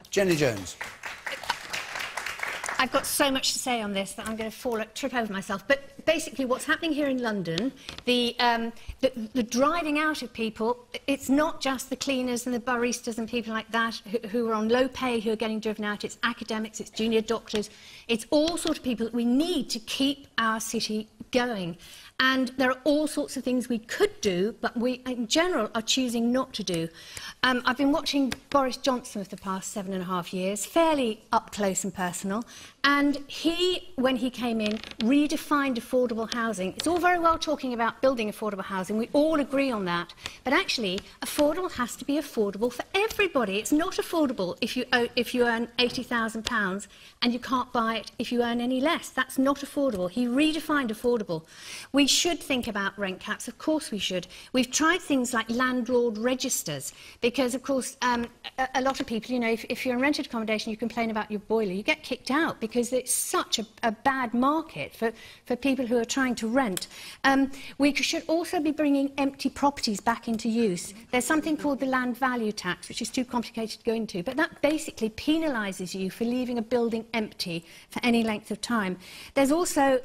Jenny Jones. I've got so much to say on this that I'm going to trip over myself. But basically, what's happening here in London, the driving out of people, it's not just the cleaners and the baristas and people like that who are on low pay who are getting driven out. It's academics, it's junior doctors, it's all sorts of people that we need to keep our city going. And there are all sorts of things we could do, but we, in general, are choosing not to do. I've been watching Boris Johnson for the past 7.5 years, fairly up close and personal, and he, when he came in, redefined affordable housing. It's all very well talking about building affordable housing. We all agree on that. But actually, affordable has to be affordable for everybody. It's not affordable if you earn £80,000 and you can't buy it if you earn any less. That's not affordable. He redefined affordable. We should think about rent caps. Of course we should. We've tried things like landlord registers because, of course, a lot of people, you know, if you're in rented accommodation, you complain about your boiler, you get kicked out because it's such a bad market for people who are trying to rent. We should also be bringing empty properties back into use. There's something called the land value tax, which is too complicated to go into, but that basically penalises you for leaving a building empty for any length of time. There's also,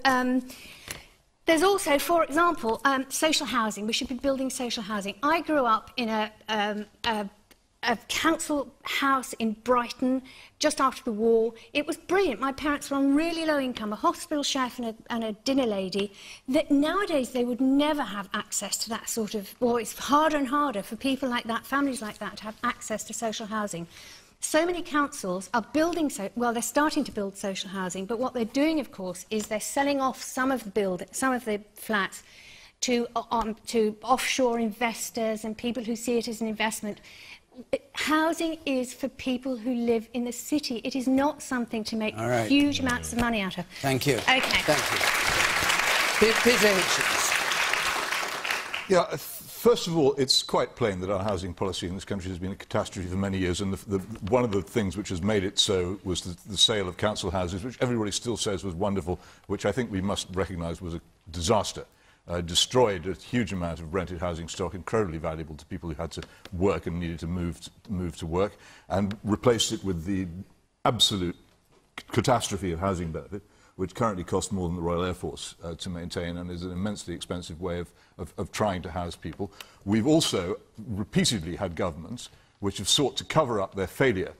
for example, social housing. We should be building social housing. I grew up in a council house in Brighton just after the war. It was brilliant. My parents were on really low income, a hospital chef and a dinner lady. That nowadays they would never have access to that sort of... Well, it's harder and harder for people like that, families like that, to have access to social housing. So many councils are building, well, they're starting to build social housing, but what they're doing, of course, is they're selling off some of the flats to offshore investors and people who see it as an investment. Housing is for people who live in the city. It is not something to make huge amounts of money out of. Thank you. Okay. Thank you. Peter Hitchens. Yeah, first of all, it's quite plain that our housing policy in this country has been a catastrophe for many years, and one of the things which has made it so was the sale of council houses, which everybody still says was wonderful, which I think we must recognise was a disaster. Destroyed a huge amount of rented housing stock, incredibly valuable to people who had to work and needed to move to work, and replaced it with the absolute catastrophe of housing benefit, which currently costs more than the Royal Air Force to maintain and is an immensely expensive way of trying to house people. We've also repeatedly had governments which have sought to cover up their failure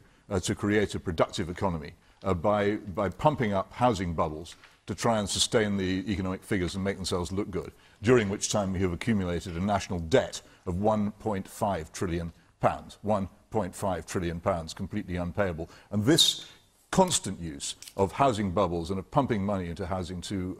to create a productive economy by pumping up housing bubbles to try and sustain the economic figures and make themselves look good, during which time we have accumulated a national debt of £1.5 trillion. £1.5 trillion, completely unpayable. And this constant use of housing bubbles and of pumping money into housing to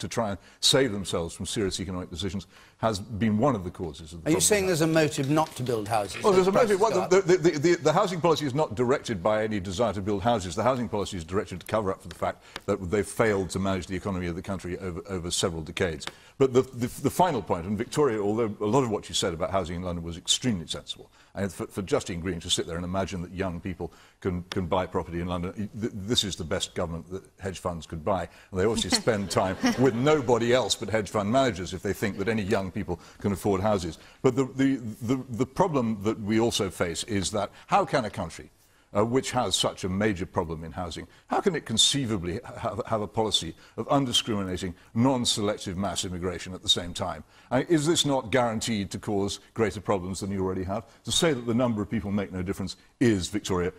try and save themselves from serious economic decisions has been one of the causes of the problem. Are you saying there's a motive not to build houses? Well, there's a motive. Well, the housing policy is not directed by any desire to build houses. The housing policy is directed to cover up for the fact that they've failed to manage the economy of the country over several decades. But the final point, and Victoria, although a lot of what you said about housing in London was extremely sensible, and for Justine Green to sit there and imagine that young people can buy property in London, this is the best government that hedge funds could buy. And they obviously spend time with nobody else but hedge fund managers if they think that any young people can afford houses. But the problem that we also face is that how can a country which has such a major problem in housing, how can it conceivably have a policy of undiscriminating, non-selective mass immigration at the same time? Is this not guaranteed to cause greater problems than you already have? To say that the number of people make no difference is, Victoria,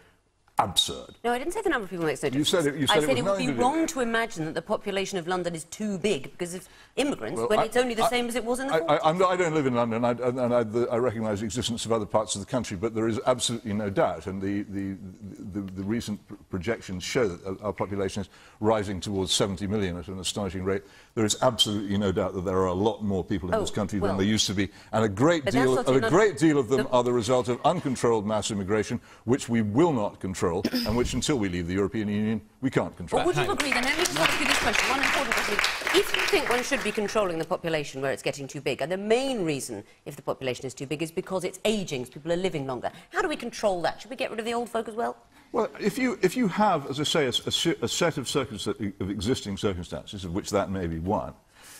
absurd. No, I didn't say the number of people makes no difference. You said it would be wrong to imagine that the population of London is too big because of immigrants when it's only the same as it was in the 40s. I don't live in London, and I recognise the existence of other parts of the country, but there is absolutely no doubt, and the recent projections show that our population is rising towards 70 million at an astonishing rate. There is absolutely no doubt that there are a lot more people in this country than there used to be, and a great deal of them are the result of uncontrolled mass immigration, which we will not control, and which, until we leave the European Union, we can't control. But would you agree, then, let me just ask you this question, one important question. If you think one should be controlling the population where it's getting too big, and the main reason if the population is too big is because it's ageing, so people are living longer, how do we control that? Should we get rid of the old folk as well? Well, if you have, as I say, a set of existing circumstances, of which that may be one,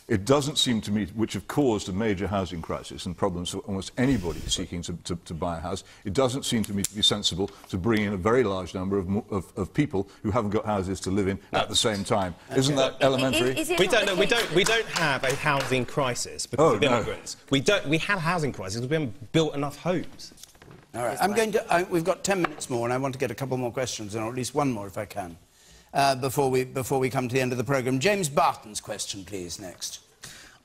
it doesn't seem to me, which have caused a major housing crisis and problems for almost anybody seeking to buy a house, it doesn't seem to me to be sensible to bring in a very large number of people who haven't got houses to live in at the same time. Isn't that elementary? We don't have a housing crisis because of immigrants. We have a housing crisis because we haven't built enough homes. All right, we've got 10 minutes more, and I want to get a couple more questions, or at least one more if I can. Before we come to the end of the programme. James Barton's question, please, next.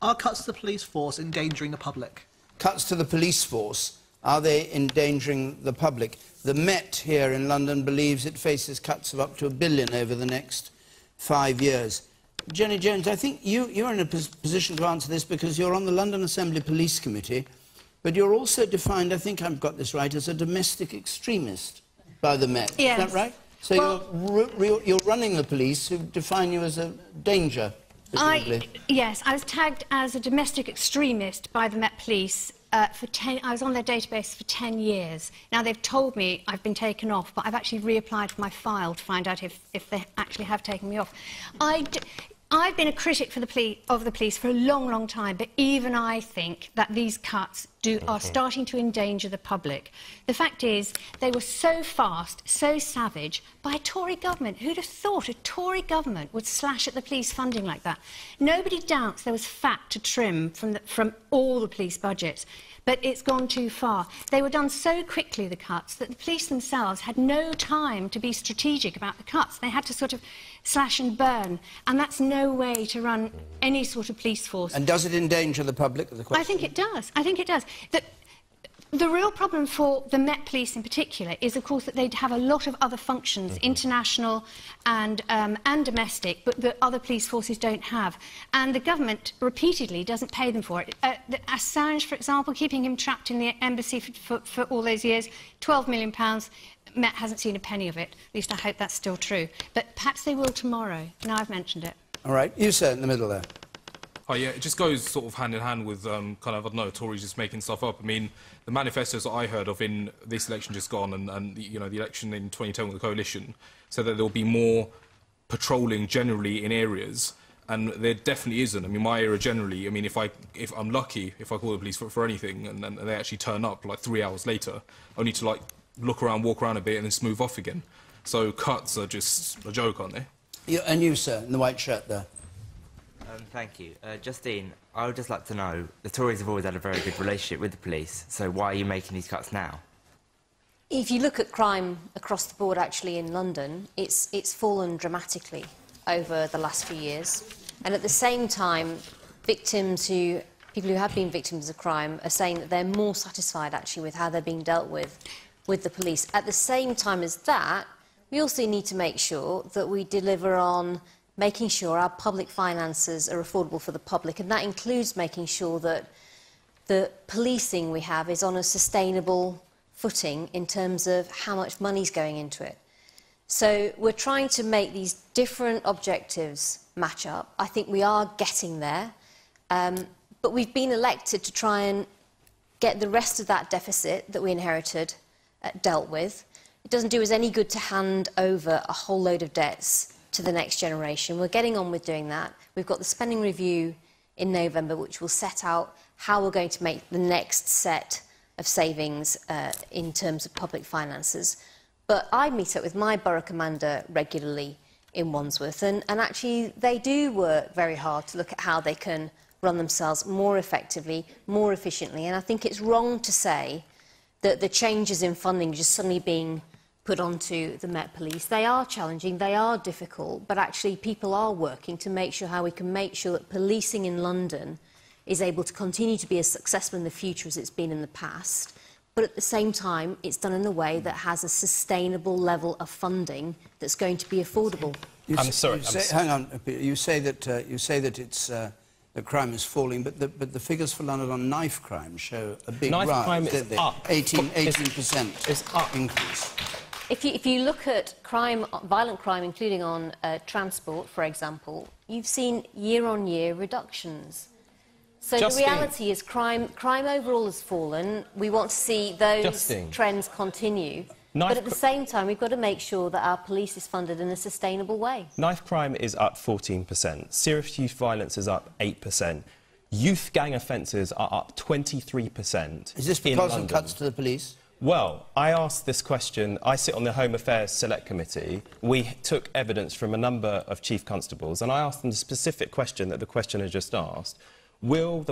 Are cuts to the police force endangering the public? Cuts to the police force, are they endangering the public? The Met here in London believes it faces cuts of up to £1 billion over the next 5 years. Jenny Jones, I think you're in a position to answer this because you're on the London Assembly Police Committee, but you're also defined, I think I've got this right, as a domestic extremist by the Met. Yes. Is that right? So you're running the police who define you as a danger, presumably. Yes, I was tagged as a domestic extremist by the Met Police for 10... I was on their database for 10 years. Now, they've told me I've been taken off, but I've actually reapplied for my file to find out if they actually have taken me off. I've been a critic of the police for a long, long time, but even I think that these cuts are starting to endanger the public. The fact is, they were so fast, so savage, by a Tory government. Who'd have thought a Tory government would slash at the police funding like that? Nobody doubts there was fat to trim from all the police budgets. But it's gone too far. They were done so quickly, the cuts, that the police themselves had no time to be strategic about the cuts. They had to sort of slash and burn, and that's no way to run any sort of police force. And does it endanger the public? I think it does. I think it does. The real problem for the Met Police in particular is, of course, that they'd have a lot of other functions, international and domestic, but that other police forces don't have. And the government repeatedly doesn't pay them for it. Assange, for example, keeping him trapped in the embassy for all those years, £12 million. Met hasn't seen a penny of it. At least I hope that's still true. But perhaps they will tomorrow. Now I've mentioned it. All right, you, sir, in the middle there. Oh, yeah, it just goes sort of hand in hand with kind of, I don't know, Tories just making stuff up. I mean, the manifestos that I heard of in this election just gone and the election in 2010 with the coalition said that there'll be more patrolling generally in areas, and there definitely isn't. I mean, my area generally, I mean, if I'm lucky, if I call the police for anything and they actually turn up like 3 hours later, only to like look around, walk around a bit and then smooth off again. So cuts are just a joke, aren't they? And you, sir, in the white shirt there. Thank you. Justine, I would just like to know, the Tories have always had a very good relationship with the police, so why are you making these cuts now? If you look at crime across the board, actually, in London, it's fallen dramatically over the last few years. And at the same time, people who have been victims of crime are saying that they're more satisfied, actually, with how they're being dealt with the police. At the same time as that, we also need to make sure that we deliver on making sure our public finances are affordable for the public, and that includes making sure that the policing we have is on a sustainable footing in terms of how much money's going into it. So we're trying to make these different objectives match up. I think we are getting there, but we've been elected to try and get the rest of that deficit that we inherited dealt with. It doesn't do us any good to hand over a whole load of debts to the next generation. We're getting on with doing that. We've got the spending review in November, which will set out how we're going to make the next set of savings in terms of public finances. But I meet up with my borough commander regularly in Wandsworth, and actually they do work very hard to look at how they can run themselves more effectively, more efficiently. And I think it's wrong to say that the changes in funding just suddenly being put onto the Met Police. They are challenging, they are difficult, but actually people are working to make sure how we can make sure that policing in London is able to continue to be as successful in the future as it's been in the past, but at the same time it's done in a way that has a sustainable level of funding that's going to be affordable. Hang on, you say that it's that crime is falling, but the figures for London on knife crime show a big rise. Knife crime is up. 18% it's up. Increase. If you look at crime, violent crime, including on transport, for example, you've seen year-on-year reductions. So Justine, the reality is crime overall has fallen. We want to see those trends continue. But at the same time, we've got to make sure that our police is funded in a sustainable way. Knife crime is up 14%. Serious youth violence is up 8%. Youth gang offences are up 23%. Is this because of cuts to the police? Well, I asked this question. I sit on the Home Affairs Select Committee. We took evidence from a number of chief constables, and I asked them the specific question that the questioner just asked. Will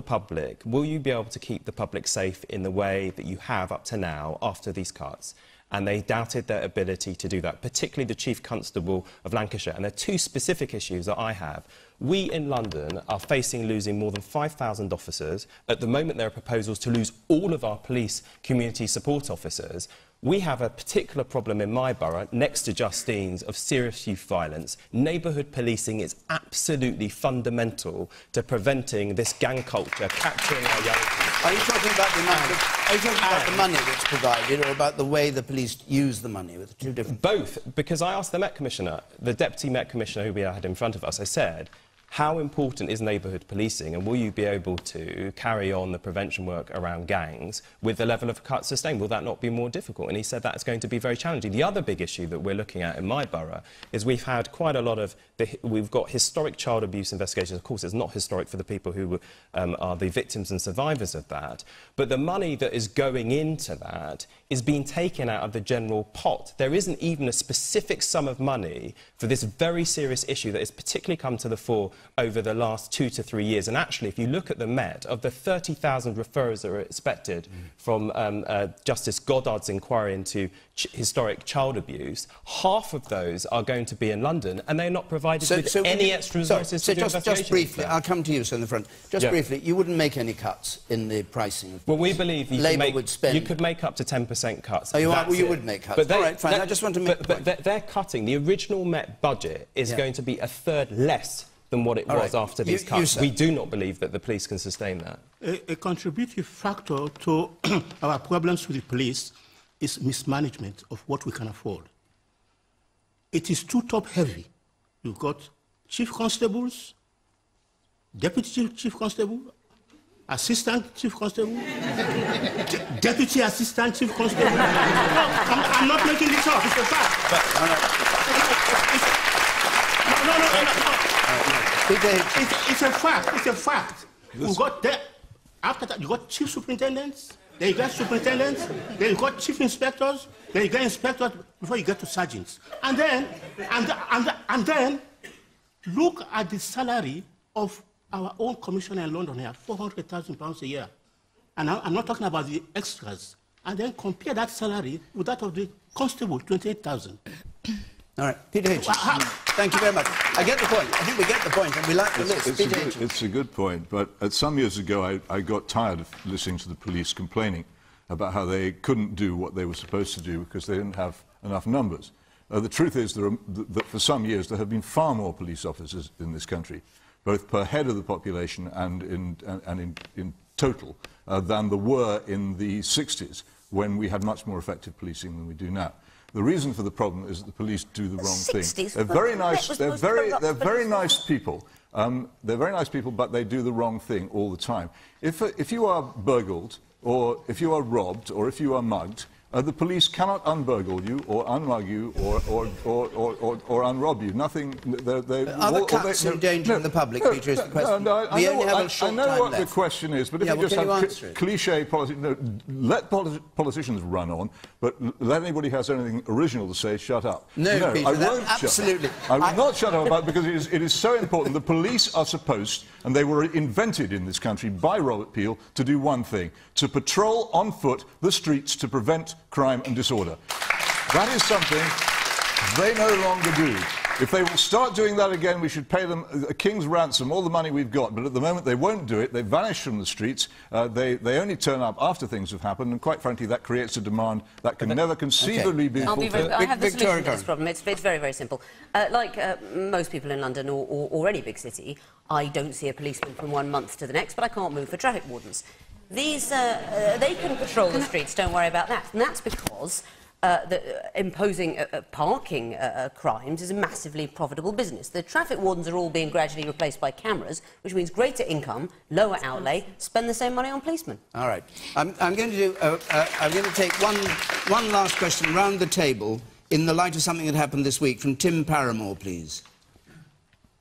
you be able to keep the public safe in the way that you have up to now after these cuts? And they doubted their ability to do that, particularly the Chief Constable of Lancashire. And there are two specific issues that I have. We in London are facing losing more than 5,000 officers. At the moment, there are proposals to lose all of our police community support officers. We have a particular problem in my borough, next to Justine's, of serious youth violence. Neighbourhood policing is absolutely fundamental to preventing this gang culture capturing our young people. Are you talking about the money that's provided, or about the way the police use the money? With two different. Both, because I asked the Met Commissioner, the Deputy Met Commissioner who we had in front of us, I said, how important is neighbourhood policing, and will you be able to carry on the prevention work around gangs with the level of cuts sustained? Will that not be more difficult? And he said that's going to be very challenging. The other big issue that we're looking at in my borough is we've had quite a lot of... we've got historic child abuse investigations. Of course, it's not historic for the people who are the victims and survivors of that, but the money that is going into that is being taken out of the general pot. There isn't even a specific sum of money for this very serious issue that has particularly come to the fore over the last 2 to 3 years. And actually, if you look at the Met, of the 30,000 referrals that are expected from Justice Goddard's inquiry into historic child abuse, half of those are going to be in London, and they're not provided with any extra resources to do investigations. Just briefly, I'll come to you, sir, in the front. Just briefly, you wouldn't make any cuts in the pricing of... Well, we believe you could make up to 10% cuts. Oh, you would make cuts. But all right, fine. I just want to make But they're cutting. The original Met budget is going to be a third less than what it was after these cuts. We do not believe that the police can sustain that. A contributing factor to our problems with the police is mismanagement of what we can afford. It is too top-heavy. You've got chief constables, deputy chief constable, assistant chief constable, deputy assistant chief constable. I'm not making this up. It's a fact. It's a fact. It's a fact. We've got that. After that, you got chief superintendents. Then you get superintendents. Then you got chief inspectors. Then you get inspectors before you get to sergeants. And then, look at the salary of our own commissioner in London here, £400,000 a year. And I'm not talking about the extras. And then compare that salary with that of the constable, 28,000. All right, Peter Hitchens. Thank you very much. I get the point. I think we get the point, and we like the list. It's a good point, but some years ago I got tired of listening to the police complaining about how they couldn't do what they were supposed to do because they didn't have enough numbers. The truth is that for some years there have been far more police officers in this country, both per head of the population and in total, than there were in the 60s, when we had much more effective policing than we do now. The reason for the problem is that the police do the wrong thing. They're very nice. They're very nice people. They're very nice people, but they do the wrong thing all the time. If you are burgled, or if you are robbed, or if you are mugged, the police cannot unburgle you, or unmug you, or unrob you. Nothing. Are the cuts endangering the public, Peter? Is the question? I know what the question is, but if you just have cliché politics, let politicians run on, but let anybody who has anything original to say shut up. No, Peter, I won't absolutely. Shut up. I will not shut up about it because it is so important. The police are supposed, and they were invented in this country by Robert Peel, to do one thing: to patrol on foot the streets to prevent crime and disorder. That is something they no longer do. If they will start doing that again, we should pay them a king's ransom, all the money we've got. But at the moment, they won't do it. They vanish from the streets. They only turn up after things have happened. And quite frankly, that creates a demand that can never conceivably be fulfilled. I have the solution to this problem. It's very, very simple. Like most people in London or any big city, I don't see a policeman from 1 month to the next, but I can't move for traffic wardens. These, they can patrol the streets, don't worry about that. And that's because imposing parking crimes is a massively profitable business. The traffic wardens are all being gradually replaced by cameras, which means greater income, lower outlay, spend the same money on policemen. All right. I'm going to do. I'm going to take one last question round the table in the light of something that happened this week from Tim Paramore, please.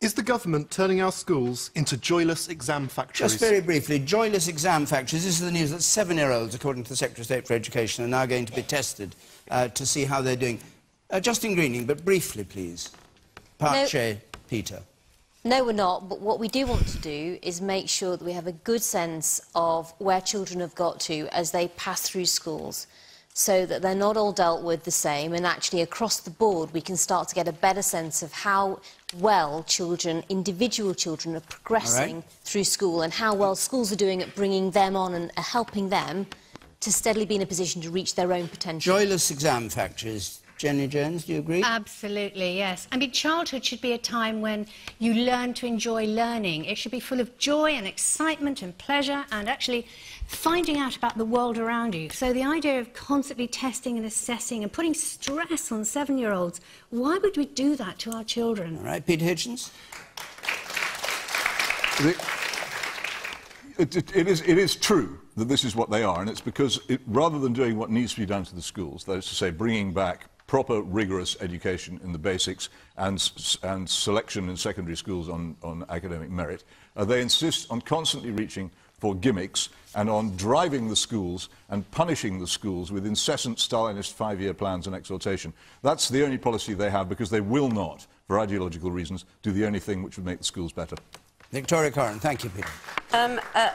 Is the government turning our schools into joyless exam factories? Just very briefly, joyless exam factories. This is the news that 7-year-olds, according to the Secretary of State for Education, are now going to be tested to see how they're doing. Justine Greening, but briefly, please. Parche, Peter. No, we're not, but what we do want to do is make sure that we have a good sense of where children have got to as they pass through schools, so that they're not all dealt with the same, and actually across the board we can start to get a better sense of how well children, individual children, are progressing through school, and how well schools are doing at bringing them on and helping them to steadily be in a position to reach their own potential. Joyless exam factories. Jenny Jones, do you agree? Absolutely, yes. I mean, childhood should be a time when you learn to enjoy learning. It should be full of joy and excitement and pleasure and actually finding out about the world around you. So the idea of constantly testing and assessing and putting stress on 7-year-olds, why would we do that to our children? All right, Peter Hitchens. It is true that this is what they are, and it's because rather than doing what needs to be done to the schools, that is to say bringing back proper, rigorous education in the basics and selection in secondary schools on academic merit, they insist on constantly reaching for gimmicks and on driving the schools and punishing the schools with incessant Stalinist 5-year plans and exhortation. That's the only policy they have, because they will not, for ideological reasons, do the only thing which would make the schools better. Victoria Coren, thank you, Peter.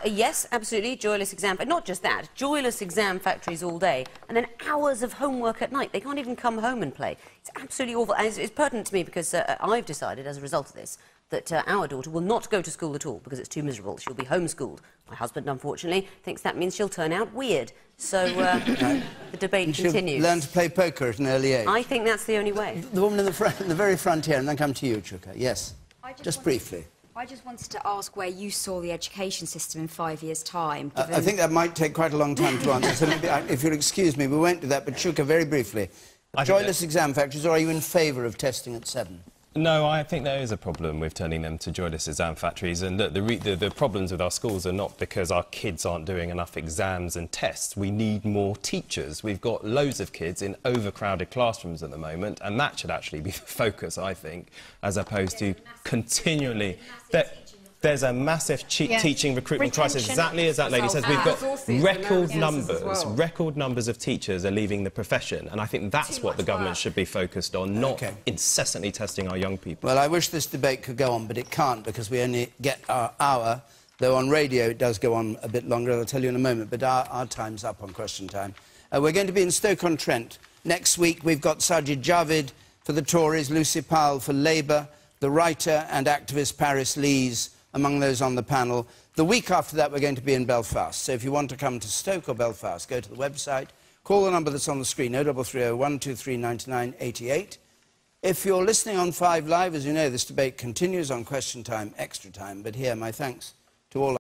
Yes, absolutely, joyless exam... Not just that, joyless exam factories all day, and then hours of homework at night. They can't even come home and play. It's absolutely awful. And it's pertinent to me because I've decided, as a result of this, that our daughter will not go to school at all because it's too miserable. She'll be homeschooled. My husband, unfortunately, thinks that means she'll turn out weird. So the debate continues. Learn to play poker at an early age. I think that's the only way. The woman in the very front here, and then come to you, Chuka. Yes, just briefly. I just wanted to ask where you saw the education system in 5 years' time. I think that might take quite a long time to answer, so maybe, if you'll excuse me, we won't do that, but Chuka, very briefly. Joyless exam factories, or are you in favour of testing at 7? No, I think there is a problem with turning them to joyless exam factories, and the problems with our schools are not because our kids aren't doing enough exams and tests. We need more teachers. We've got loads of kids in overcrowded classrooms at the moment, and that should actually be the focus, I think, as opposed to continually... There's a massive teaching recruitment crisis, exactly as that lady says. We've got record numbers of teachers are leaving the profession, and I think that's what the government should be focused on, not incessantly testing our young people. Well, I wish this debate could go on, but it can't, because we only get our hour, though on radio it does go on a bit longer, I'll tell you in a moment, but our time's up on Question Time. We're going to be in Stoke-on-Trent. Next week we've got Sajid Javid for the Tories, Lucy Powell for Labour, the writer and activist Paris Lees among those on the panel. The week after that, we're going to be in Belfast. So if you want to come to Stoke or Belfast, go to the website, call the number that's on the screen, 0330 123 99 88. If you're listening on 5 Live, as you know, this debate continues on Question Time, Extra Time. But here, my thanks to all